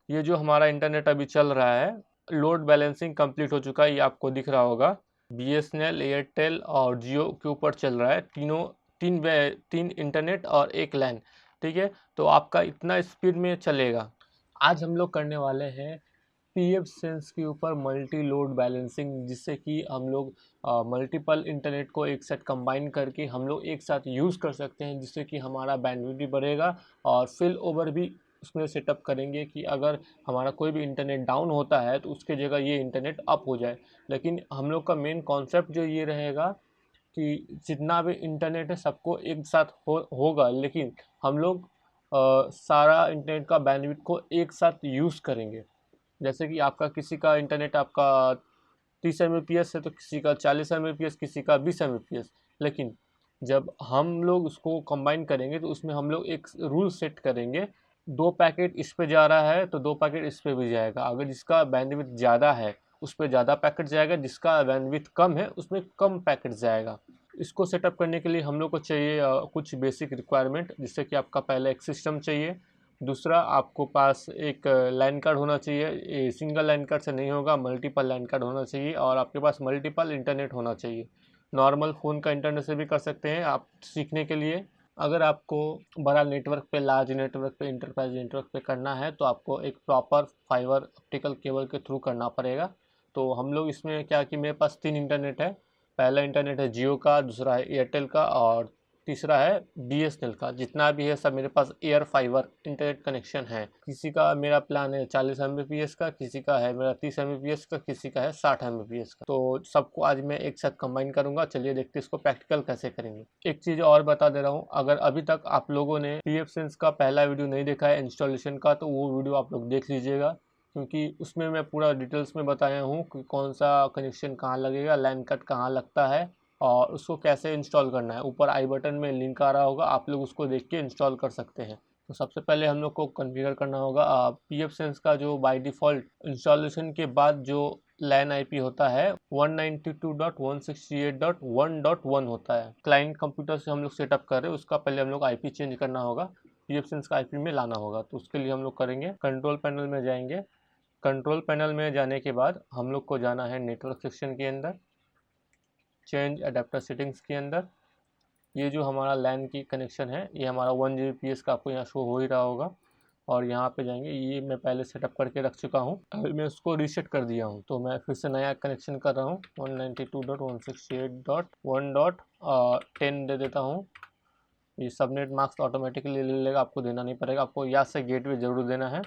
ये जो हमारा इंटरनेट अभी चल रहा है, लोड बैलेंसिंग कंप्लीट हो चुका है, ये आपको दिख रहा होगा। बीएसएनएल, एयरटेल और जियो के ऊपर चल रहा है, तीन इंटरनेट और एक लैन। ठीक है, तो आपका इतना स्पीड में चलेगा। आज हम लोग करने वाले हैं पीएफ सेंस के ऊपर मल्टी लोड बैलेंसिंग, जिससे कि हम लोग मल्टीपल इंटरनेट को एक साथ कंबाइन करके हम लोग एक साथ यूज़ कर सकते हैं, जिससे कि हमारा बैंडविड्थ भी बढ़ेगा और फिल ओवर भी उसमें सेटअप करेंगे कि अगर हमारा कोई भी इंटरनेट डाउन होता है तो उसके जगह ये इंटरनेट अप हो जाए। लेकिन हम लोग का मेन कॉन्सेप्ट जो ये रहेगा कि जितना भी इंटरनेट है सबको एक साथ होगा, लेकिन हम लोग सारा इंटरनेट का बैंडविड्थ को एक साथ यूज़ करेंगे। जैसे कि आपका किसी का इंटरनेट आपका 30 Mbps है तो किसी का 40 Mbps, किसी का 20 Mbps। लेकिन जब हम लोग उसको कंबाइन करेंगे तो उसमें हम लोग एक रूल सेट करेंगे, 2 पैकेट इस पे जा रहा है तो 2 पैकेट इस पे भी जाएगा। अगर जिसका बैंडविड्थ ज़्यादा है उस पर ज़्यादा पैकेट जाएगा, जिसका बैंडविड्थ कम है उसमें कम पैकेट जाएगा। इसको सेटअप करने के लिए हम लोग को चाहिए कुछ बेसिक रिक्वायरमेंट, जिससे कि आपका पहले एक सिस्टम चाहिए। दूसरा, आपको पास एक लाइन कार्ड होना चाहिए। ये सिंगल लाइन कार्ड से नहीं होगा, मल्टीपल लाइन कार्ड होना चाहिए। और आपके पास मल्टीपल इंटरनेट होना चाहिए। नॉर्मल फ़ोन का इंटरनेट से भी कर सकते हैं आप सीखने के लिए। अगर आपको बड़ा नेटवर्क पे, लार्ज नेटवर्क पे, इंटरप्राइज नेटवर्क पे करना है तो आपको एक प्रॉपर फाइबर ऑप्टिकल केबल के थ्रू करना पड़ेगा। तो हम लोग इसमें क्या कि मेरे पास 3 इंटरनेट है। पहला इंटरनेट है जियो का, दूसरा है एयरटेल का और तीसरा है बीएसएनएल का। जितना भी है सब मेरे पास एयर फाइबर इंटरनेट कनेक्शन है। किसी का मेरा प्लान है 40 Mbps का, किसी का है मेरा 30 Mbps का, किसी का है 60 Mbps का। तो सबको आज मैं एक साथ कंबाइन करूंगा। चलिए देखते हैं इसको प्रैक्टिकल कैसे करेंगे। एक चीज़ और बता दे रहा हूँ, अगर अभी तक आप लोगों ने पीएफ सेंस का पहला वीडियो नहीं देखा है इंस्टॉलेशन का, तो वो वीडियो आप लोग देख लीजिएगा, क्योंकि उसमें मैं पूरा डिटेल्स में बताया हूँ कि कौन सा कनेक्शन कहाँ लगेगा, लाइन कट कहाँ लगता है और उसको कैसे इंस्टॉल करना है। ऊपर आई बटन में लिंक आ रहा होगा, आप लोग उसको देख के इंस्टॉल कर सकते हैं। तो सबसे पहले हम लोग को कॉन्फ़िगर करना होगा पीएफ सेंस का जो बाय डिफ़ॉल्ट इंस्टॉलेशन के बाद जो लैन आईपी होता है 192.168.1.1 होता है। क्लाइंट कंप्यूटर से हम लोग सेटअप कर रहे हैं, उसका पहले हम लोग आईपी चेंज करना होगा, पीएफ सेंस का आईपी में लाना होगा। तो उसके लिए हम लोग करेंगे, कंट्रोल पैनल में जाएंगे। कंट्रोल पैनल में जाने के बाद हम लोग को जाना है नेटवर्क सेक्शन के अंदर, चेंज अडेप्टर सेटिंग्स के अंदर। ये जो हमारा लैन की कनेक्शन है ये हमारा 1 Gbps का आपको यहाँ शो हो ही रहा होगा। और यहाँ पे जाएंगे, ये मैं पहले सेटअप करके रख चुका हूँ, अभी मैं उसको रीसेट कर दिया हूँ। तो मैं फिर से नया कनेक्शन कर रहा हूँ, 192.168.1.10 दे देता हूँ। ये सबनेट मास्क ऑटोमेटिकली ले लेगा, आपको देना नहीं पड़ेगा। आपको याद से गेटवे जरूर देना है।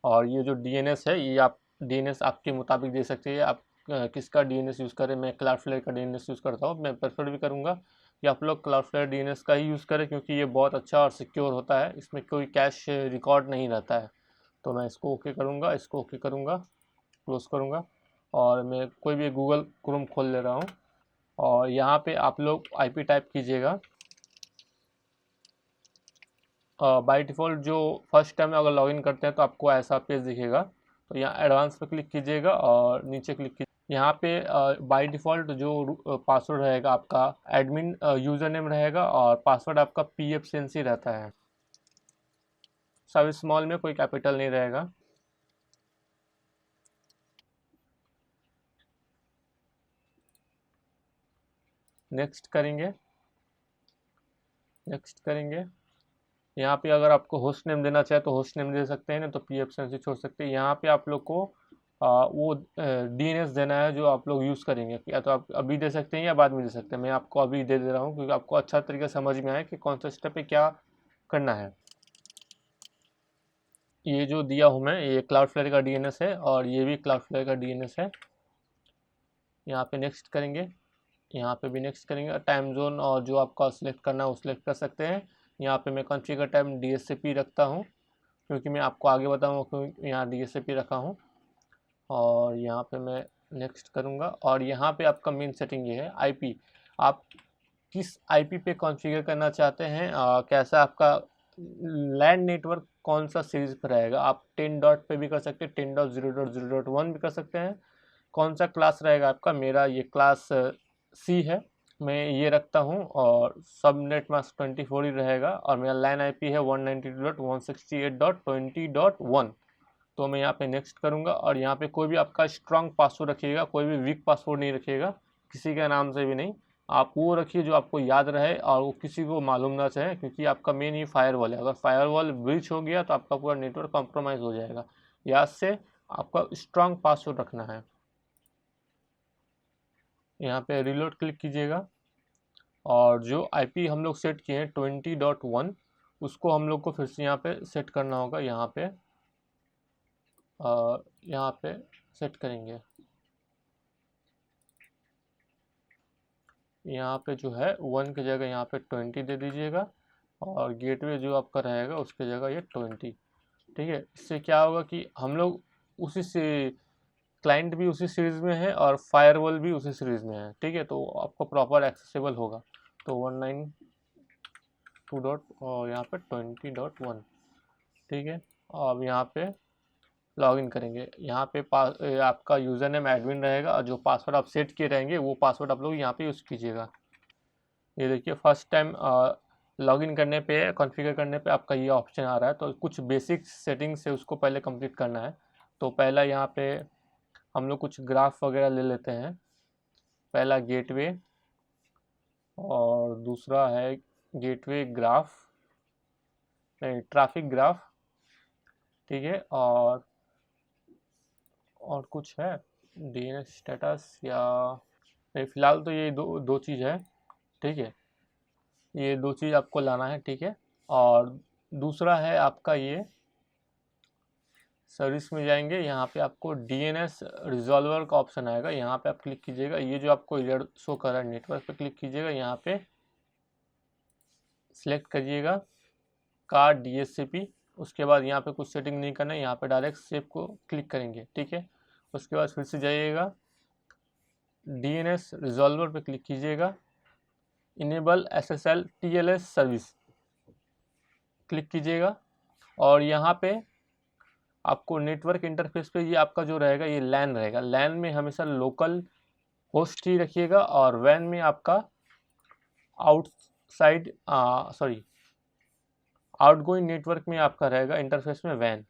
और ये जो डीएनएस है, ये आप डीएनएस आपके मुताबिक दे सकते हैं। आप किसका डीएनएस यूज़ करें। मैं क्लाउडफ्लेयर का डीएनएस यूज़ करता हूँ, मैं प्रेफर भी करूँगा कि आप लोग क्लाउडफ्लेयर डीएनएस का ही यूज़ करें, क्योंकि ये बहुत अच्छा और सिक्योर होता है, इसमें कोई कैश रिकॉर्ड नहीं रहता है। तो मैं इसको ओके करूँगा, इसको ओके करूँगा, क्लोज़ करूँगा और मैं कोई भी गूगल क्रोम खोल ले रहा हूँ। और यहाँ पे आप लोग आईपी टाइप कीजिएगा। बाय डिफ़ॉल्ट जो फर्स्ट टाइम अगर लॉगिन करते हैं तो आपको ऐसा पेज दिखेगा। तो यहाँ एडवांस पे क्लिक कीजिएगा और नीचे क्लिक कीजिए। यहाँ पे बाय डिफ़ॉल्ट जो पासवर्ड रहेगा आपका एडमिन यूज़र नेम रहेगा और पासवर्ड आपका पीएफ सेंस ही रहता है। सब स्मॉल में, कोई कैपिटल नहीं रहेगा। नेक्स्ट करेंगे, नेक्स्ट करेंगे। यहाँ पे अगर आपको होस्ट नेम देना चाहे तो होस्ट नेम दे सकते हैं, नहीं तो पीएफ सेंस ही छोड़ सकते हैं। यहाँ पे आप लोग को वो डीएनएस देना है जो आप लोग यूज़ करेंगे, या तो आप अभी दे सकते हैं या बाद में दे सकते हैं। मैं आपको अभी दे दे रहा हूँ क्योंकि आपको अच्छा तरीके से समझ में आए कि कौन सा स्टेप पे क्या करना है। ये जो दिया हूँ मैं, ये क्लाउडफ्लेयर का डीएनएस है और ये भी क्लाउडफ्लेयर का डीएनएस है। यहाँ पे नेक्स्ट करेंगे, यहाँ पे भी नेक्स्ट करेंगे। टाइम जोन और जो आपका सिलेक्ट करना है वो सिलेक्ट कर सकते हैं। यहाँ पे मैं कॉन्फ़िगर टाइम डीएचसीपी रखता हूँ, क्योंकि मैं आपको आगे बताऊँगा क्यों यहाँ डीएचसीपी रखा हूँ। और यहाँ पे मैं नेक्स्ट करूँगा। और यहाँ पे आपका मेन सेटिंग ये है, आईपी। आप किस आईपी पे कॉन्फ़िगर करना चाहते हैं, कैसा आपका लैंड नेटवर्क कौन सा सीरीज़ पर रहेगा। आप 10 डॉट पे भी कर सकते हैं, 10.0.0.1 भी कर सकते हैं। कौन सा क्लास रहेगा आपका, मेरा ये क्लास सी है। मैं ये रखता हूँ और सब नेट मास्क 24 ही रहेगा और मेरा लैन आईपी है 192.168.20.1। तो मैं यहाँ पे नेक्स्ट करूँगा और यहाँ पे कोई भी आपका स्ट्रॉन्ग पासवर्ड रखिएगा, कोई भी वीक पासवर्ड नहीं रखिएगा, किसी के नाम से भी नहीं। आप वो रखिए जो आपको याद रहे और वो किसी को मालूम ना चाहे, क्योंकि आपका मेन ये फायरवॉल है। अगर फायरवॉल ब्रीच हो गया तो आपका पूरा नेटवर्क कॉम्प्रोमाइज़ हो जाएगा। याद से आपका स्ट्रॉन्ग पासवर्ड रखना है। यहाँ पे रीलोड क्लिक कीजिएगा और जो आईपी हम लोग सेट किए हैं 20.1 उसको हम लोग को फिर से यहाँ पे सेट करना होगा। यहाँ पे सेट करेंगे। यहाँ पे जो है 1 की जगह यहाँ पे 20 दे दीजिएगा और गेटवे जो आपका रहेगा उसकी जगह ये 20। ठीक है, इससे क्या होगा कि हम लोग उसी से क्लाइंट भी उसी सीरीज़ में है और फायरवॉल भी उसी सीरीज़ में है। ठीक है, तो आपको प्रॉपर एक्सेसिबल होगा। तो 192 डॉट और यहाँ पे 20.1। ठीक है, अब यहाँ पे लॉगिन करेंगे। यहाँ पे आपका यूज़र नेम एडमिन रहेगा और जो पासवर्ड आप सेट किए रहेंगे वो पासवर्ड आप लोग यहाँ पे यूज़ कीजिएगा। ये देखिए फर्स्ट टाइम लॉगिन करने पे, कॉन्फ़िगर करने पे आपका ये ऑप्शन आ रहा है। तो कुछ बेसिक सेटिंग्स है उसको पहले कंप्लीट करना है। तो पहला यहाँ पे हम लोग कुछ ग्राफ वगैरह ले लेते हैं। पहला गेटवे और दूसरा है गेटवे ग्राफ, नहीं ट्रैफिक ग्राफ। ठीक है, और कुछ है डीएनएस स्टेटस या नहीं, फ़िलहाल तो ये दो चीज़ है। ठीक है, ये दो चीज़ आपको लाना है। ठीक है, और दूसरा है आपका ये सर्विस में जाएंगे, यहाँ पे आपको डीएनएस रिजॉल्वर का ऑप्शन आएगा, यहाँ पे आप क्लिक कीजिएगा। ये जो आपको एरर शो कर रहा है नेटवर्क पे क्लिक कीजिएगा, यहाँ पे सिलेक्ट करिएगा कार्ड डीएचसीपी। उसके बाद यहाँ पे कुछ सेटिंग नहीं करना है, यहाँ पे डायरेक्ट सेव को क्लिक करेंगे। ठीक है, उसके बाद फिर से जाइएगा डीएनएस रिजॉल्वर पे क्लिक कीजिएगा, enable SSL TLS service click कीजिएगा और यहाँ पे आपको नेटवर्क इंटरफेस पे ये आपका जो रहेगा ये लैन रहेगा। लैन में हमेशा लोकल होस्ट ही रखिएगा और वैन में आपका आउटगोइंग नेटवर्क में आपका रहेगा इंटरफेस में वैन।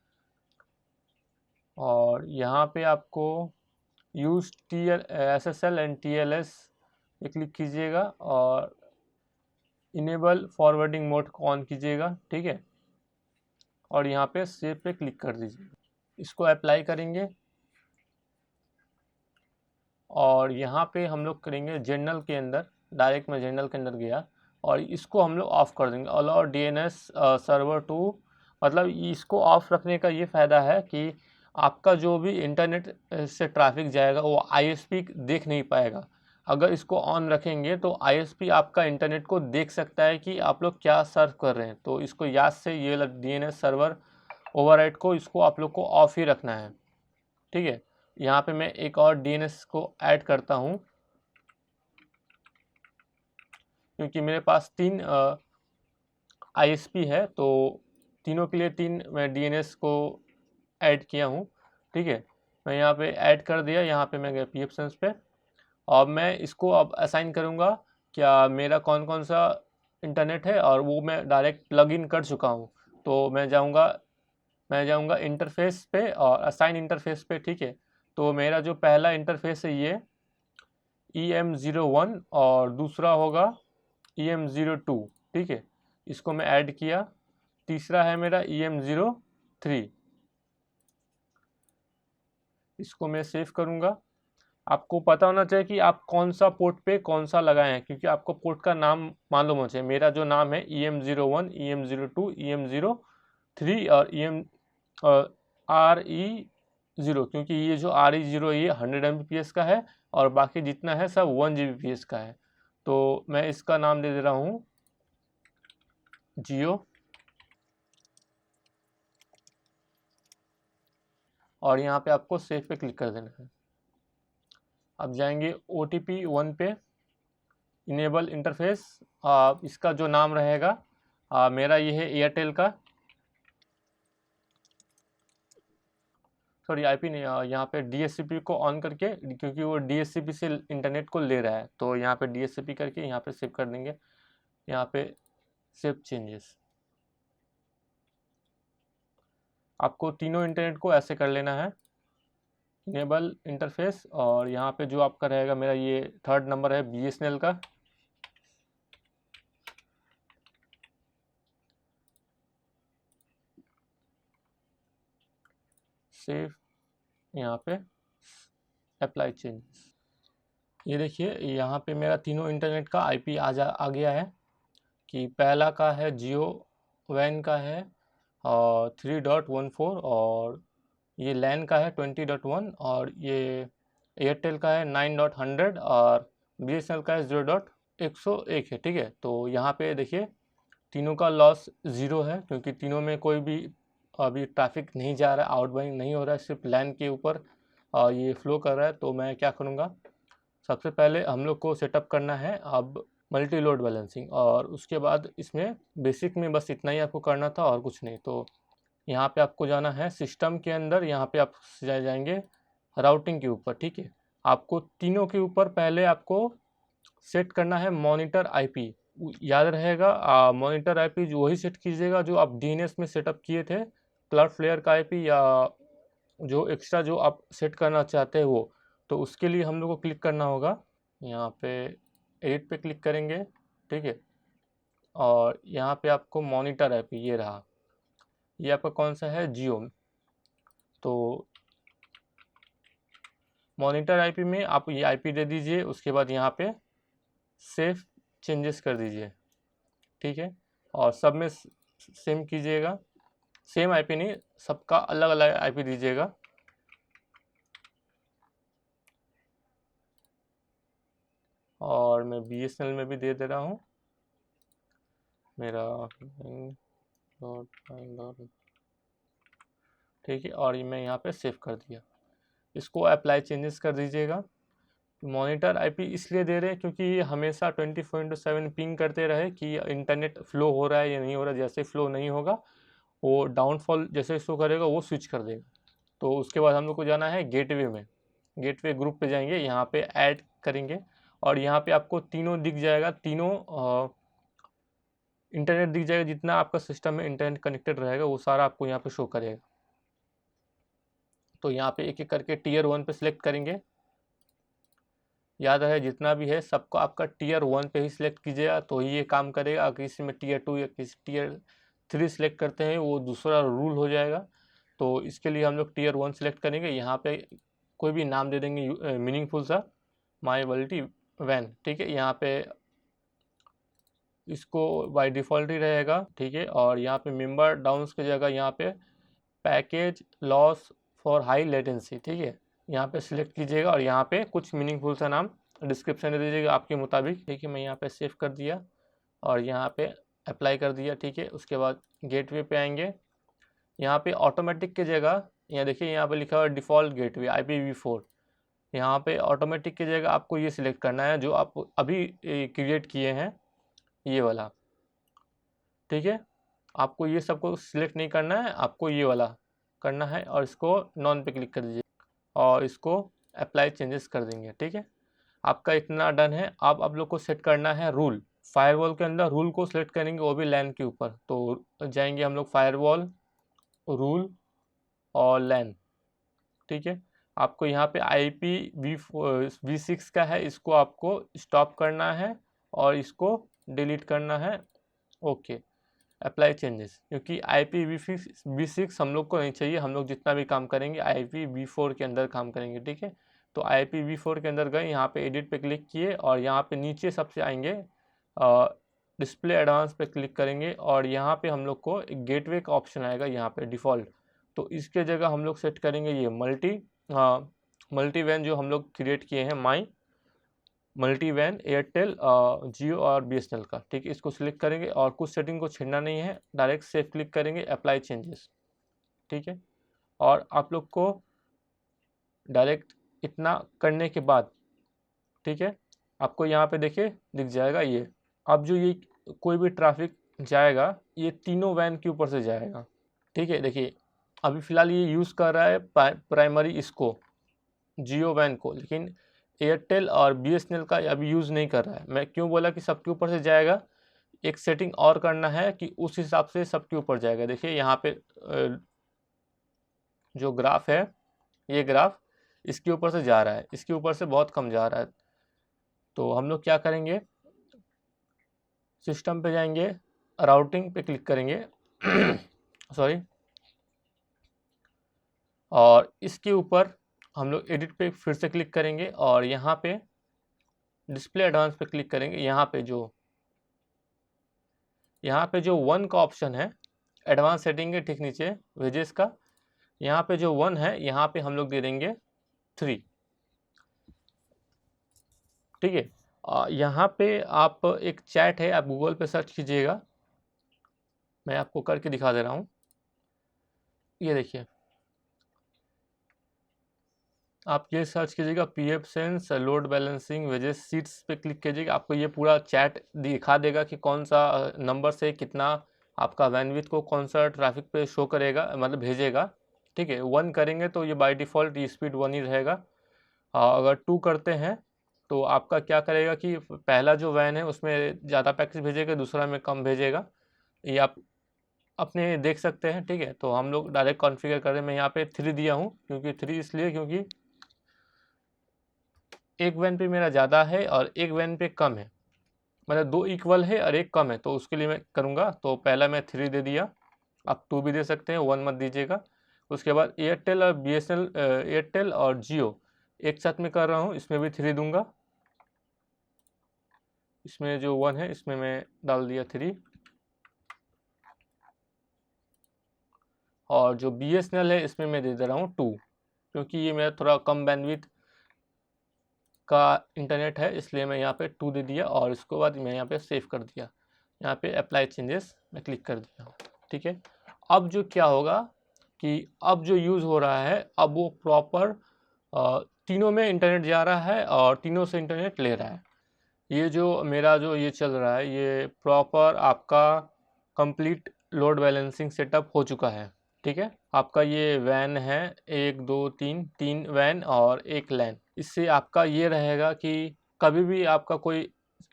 और यहाँ पे आपको यूज SSL एंड TLS ये क्लिक कीजिएगा और इनेबल फॉरवर्डिंग मोड को ऑन कीजिएगा। ठीक है, और यहाँ पे सेव पे क्लिक कर दीजिए। इसको अप्लाई करेंगे और यहाँ पे हम लोग करेंगे जनरल के अंदर, डायरेक्ट मैं जनरल के अंदर गया और इसको हम लोग ऑफ़ कर देंगे। अलाउ DNS सर्वर टू, मतलब इसको ऑफ़ रखने का ये फ़ायदा है कि आपका जो भी इंटरनेट से ट्रैफिक जाएगा वो ISP देख नहीं पाएगा। अगर इसको ऑन रखेंगे तो ISP आपका इंटरनेट को देख सकता है कि आप लोग क्या सर्व कर रहे हैं। तो इसको याद से ये DNS सर्वर ओवरराइड को इसको आप लोग को ऑफ ही रखना है। ठीक है, यहाँ पे मैं एक और DNS को ऐड करता हूँ क्योंकि मेरे पास 3 ISP है, तो तीनों के लिए 3 मैं DNS को ऐड किया हूँ। ठीक है, मैं यहाँ पे ऐड कर दिया। यहाँ पे मैं गया पी ऑप्शंस पे और मैं इसको अब असाइन करूँगा क्या मेरा कौन कौन सा इंटरनेट है, और वो मैं डायरेक्ट प्लग इन कर चुका हूँ। तो मैं जाऊँगा इंटरफेस पे और असाइन इंटरफेस पे। ठीक है, तो मेरा जो पहला इंटरफेस है ये EM01 और दूसरा होगा EM02। ठीक है, इसको मैं ऐड किया। तीसरा है मेरा EM03, इसको मैं सेव करूँगा। आपको पता होना चाहिए कि आप कौन सा पोर्ट पे कौन सा लगाए हैं, क्योंकि आपको पोर्ट का नाम मालूम होना चाहिए। मेरा जो नाम है EM01, EM02, EM03 और RE0, क्योंकि ये जो RE0 ये 100 Mbps का है और बाकी जितना है सब 1 Gbps का है। तो मैं इसका नाम दे दे रहा हूँ जियो और यहाँ पे आपको सेव पे क्लिक कर देना है। अब जाएंगे OTP 1 पे, इनेबल इंटरफेस। इसका जो नाम रहेगा मेरा ये है एयरटेल का। सॉरी आईपी नहीं, यहाँ पे डीएचसीपी को ऑन करके, क्योंकि वो डीएचसीपी से इंटरनेट को ले रहा है, तो यहाँ पे डीएचसीपी करके यहाँ पे सेव कर देंगे। यहाँ पे सेव चेंजेस, आपको तीनों इंटरनेट को ऐसे कर लेना है, इनेबल इंटरफेस। और यहाँ पे जो आपका रहेगा, मेरा ये थर्ड नंबर है बीएसएनएल का, सेव, यहाँ पे अप्लाई चेंजेस। ये देखिए यहाँ पे मेरा तीनों इंटरनेट का आईपी आ गया है, कि पहला का है जियो वैन का है और 3.14, और ये लैन का है 20.1, और ये एयरटेल का है 9.100, और बीएसएनएल का है 0.101 है। ठीक है, तो यहाँ पे देखिए तीनों का लॉस ज़ीरो है, क्योंकि तीनों में कोई भी अभी ट्रैफिक नहीं जा रहा है, आउटगोइंग नहीं हो रहा है, सिर्फ लैन के ऊपर ये फ्लो कर रहा है। तो मैं क्या करूँगा, सबसे पहले हम लोग को सेटअप करना है अब मल्टी लोड बैलेंसिंग, और उसके बाद इसमें बेसिक में बस इतना ही आपको करना था और कुछ नहीं। तो यहाँ पे आपको जाना है सिस्टम के अंदर, यहाँ पे आप जाएंगे राउटिंग के ऊपर। ठीक है, आपको तीनों के ऊपर पहले आपको सेट करना है मॉनिटर आईपी, याद रहेगा मॉनिटर आईपी जो वही सेट कीजिएगा जो आप डीएनएस में सेटअप किए थे, क्लाउडफ्लेयर का आईपी या जो एक्स्ट्रा जो आप सेट करना चाहते हैं वो। तो उसके लिए हम लोग को क्लिक करना होगा, यहाँ पे एडिट पे क्लिक करेंगे। ठीक है, और यहाँ पे आपको मॉनिटर आईपी ये रहा, ये आपका कौन सा है, जियो। तो मॉनिटर आईपी में आप ये आईपी दे दीजिए, उसके बाद यहाँ पे सेव चेंजेस कर दीजिए। ठीक है, और सब में सेम कीजिएगा, सेम आईपी नहीं, सबका अलग अलग आईपी दीजिएगा। और मैं बीएसएनएल में भी दे रहा हूँ मेरा, ठीक है, और ये मैं यहाँ पे सेव कर दिया। इसको अप्लाई चेंजेस कर दीजिएगा। मॉनिटर आईपी इसलिए दे रहे हैं क्योंकि ये हमेशा 24/7 पिंग करते रहे कि इंटरनेट फ्लो हो रहा है या नहीं हो रहा है। जैसे फ्लो नहीं होगा, वो डाउनफॉल जैसे शो करेगा वो स्विच कर देगा। तो उसके बाद हम लोग को जाना है गेटवे में, गेटवे ग्रुप पे जाएंगे, यहाँ पे ऐड करेंगे, और यहाँ पे आपको तीनों दिख जाएगा, तीनों इंटरनेट दिख जाएगा, जितना आपका सिस्टम में इंटरनेट कनेक्टेड रहेगा वो सारा आपको यहाँ पे शो करेगा। तो यहाँ पे एक एक करके टीयर 1 पे सिलेक्ट करेंगे, याद रहे जितना भी है सबको आपका टीयर 1 पे ही सिलेक्ट कीजिएगा तो ही ये काम करेगा। अगर किसी में टीयर 2 या किसी टीयर 3 सिलेक्ट करते हैं वो दूसरा रूल हो जाएगा। तो इसके लिए हम लोग टीयर 1 सिलेक्ट करेंगे, यहाँ पे कोई भी नाम दे देंगे मीनिंगफुल सा, माई मल्टी वैन। ठीक है, यहाँ पे इसको बाय डिफ़ॉल्ट ही रहेगा। ठीक है, और यहाँ पे मेंबर डाउन्स की जगह यहाँ पे package loss for high latency, ठीक है, यहाँ पे सिलेक्ट कीजिएगा और यहाँ पे कुछ मीनिंगफुल सा नाम डिस्क्रिप्शन दे दीजिएगा आपके मुताबिक। ठीक है, मैं यहाँ पे सेव कर दिया और यहाँ पे अप्लाई कर दिया। ठीक है, उसके बाद गेटवे पे आएंगे, यहाँ पे ऑटोमेटिक की जगह यहाँ देखिए यहाँ पे लिखा हुआ है डिफ़ॉल्ट गेटवे IPv4। यहाँ पे ऑटोमेटिक की जगह आपको ये सिलेक्ट करना है जो आप अभी क्रिएट किए हैं, ये वाला। ठीक है, आपको ये सबको सिलेक्ट नहीं करना है, आपको ये वाला करना है और इसको नॉन पे क्लिक कर दीजिए और इसको अप्लाई चेंजेस कर देंगे। ठीक है, आपका इतना डन है। अब आप लोग को सेट करना है रूल, फायरवॉल के अंदर रूल को सिलेक्ट करेंगे, वो भी लैन के ऊपर। तो जाएंगे हम लोग फायरवॉल, रूल और लैन। ठीक है, आपको यहाँ पे IPv6 का है, इसको आपको स्टॉप करना है और इसको डिलीट करना है। ओके, अप्लाई चेंजेस, क्योंकि IPv6 हम लोग को नहीं चाहिए, हम लोग जितना भी काम करेंगे IPv4 के अंदर काम करेंगे। ठीक है, तो IPv4 के अंदर गए, यहाँ पे एडिट पे क्लिक किए और यहाँ पे नीचे सबसे आएंगे डिस्प्ले एडवांस पे क्लिक करेंगे और यहाँ पे हम लोग को एक गेटवे का ऑप्शन आएगा यहाँ पे डिफ़ॉल्ट। तो इसके जगह हम लोग सेट करेंगे ये मल्टी वैन जो हम लोग क्रिएट किए हैं, माई मल्टी वैन एयरटेल जियो और BSNL का। ठीक है, इसको सिलेक्ट करेंगे और कुछ सेटिंग को छेड़ना नहीं है, डायरेक्ट सेव क्लिक करेंगे, अप्लाई चेंजेस। ठीक है, और आप लोग को डायरेक्ट इतना करने के बाद, ठीक है, आपको यहाँ पे देखिए दिख जाएगा ये। अब जो ये कोई भी ट्रैफिक जाएगा ये तीनों वैन के ऊपर से जाएगा। ठीक है, देखिए अभी फ़िलहाल ये यूज़ कर रहा है प्राइमरी इसको जियो वैन को, लेकिन एयरटेल और बीएसएनएल का अभी यूज़ नहीं कर रहा है। मैं क्यों बोला कि सबके ऊपर से जाएगा, एक सेटिंग और करना है कि उस हिसाब से सबके ऊपर जाएगा। देखिए यहाँ पे जो ग्राफ है, ये ग्राफ इसके ऊपर से जा रहा है, इसके ऊपर से बहुत कम जा रहा है। तो हम लोग क्या करेंगे, सिस्टम पे जाएंगे, राउटिंग पे क्लिक करेंगे सॉरी, और इसके ऊपर हम लोग एडिट पे फिर से क्लिक करेंगे और यहाँ पे डिस्प्ले एडवांस पे क्लिक करेंगे। यहाँ पे जो 1 का ऑप्शन है, एडवांस सेटिंग के ठीक नीचे वेजेस का, यहाँ पे जो 1 है, यहाँ पे हम लोग दे देंगे 3। ठीक है, यहाँ पे आप एक चैट है, आप गूगल पे सर्च कीजिएगा, मैं आपको करके दिखा दे रहा हूँ। ये देखिए, आप ये सर्च कीजिएगा PF sense load balancing wages seats पे क्लिक कीजिएगा, आपको ये पूरा चैट दिखा देगा कि कौन सा नंबर से कितना आपका बैंडविड्थ को कौन सा ट्रैफिक पे शो करेगा, मतलब भेजेगा। ठीक है, 1 करेंगे तो ये बाय डिफ़ॉल्ट ये स्पीड 1 ही रहेगा। अगर 2 करते हैं तो आपका क्या करेगा कि पहला जो वैन है उसमें ज़्यादा पैकेज भेजेगा, दूसरा में कम भेजेगा। ये आप अपने देख सकते हैं। ठीक है, तो हम लोग डायरेक्ट कॉन्फ़िगर करें, मैं यहाँ पे 3 दिया हूँ, क्योंकि 3 इसलिए क्योंकि एक वैन पे मेरा ज़्यादा है और एक वैन पे कम है, मतलब 2 इक्वल है और एक कम है, तो उसके लिए मैं करूँगा। तो पहला मैं 3 दे दिया, आप 2 भी दे सकते हैं, 1 मत दीजिएगा। उसके बाद एयरटेल और बीएसएनएल, एयरटेल और जियो एक साथ में कर रहा हूँ, इसमें भी 3 दूंगा। इसमें जो 1 है इसमें मैं डाल दिया 3, और जो बीएसएनएल है इसमें मैं दे दे रहा हूँ 2, क्योंकि ये मेरा थोड़ा कम बैंडविड्थ का इंटरनेट है, इसलिए मैं यहाँ पे 2 दे दिया। और इसके बाद मैं यहाँ पे सेव कर दिया, यहाँ पे अप्लाई चेंजेस मैं क्लिक कर दिया। ठीक है, अब जो क्या होगा कि अब जो यूज़ हो रहा है, अब वो प्रॉपर तीनों में इंटरनेट जा रहा है और तीनों से इंटरनेट ले रहा है। ये जो मेरा जो ये चल रहा है, ये प्रॉपर आपका कंप्लीट लोड बैलेंसिंग सेटअप हो चुका है। ठीक है, आपका ये वैन है 1 2 3, 3 वैन और 1 लैन। इससे आपका ये रहेगा कि कभी भी आपका कोई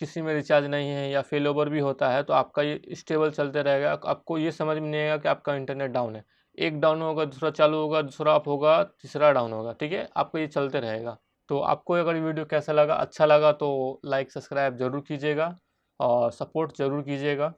किसी में रिचार्ज नहीं है या फेल ओवर भी होता है तो आपका ये स्टेबल चलते रहेगा। आपको ये समझ में नहीं आएगा कि आपका इंटरनेट डाउन है, एक डाउन होगा दूसरा चालू होगा, दूसरा अप होगा तीसरा डाउन होगा। ठीक है, आपको ये चलते रहेगा। तो आपको अगर वीडियो कैसा लगा, अच्छा लगा तो लाइक सब्सक्राइब ज़रूर कीजिएगा और सपोर्ट ज़रूर कीजिएगा।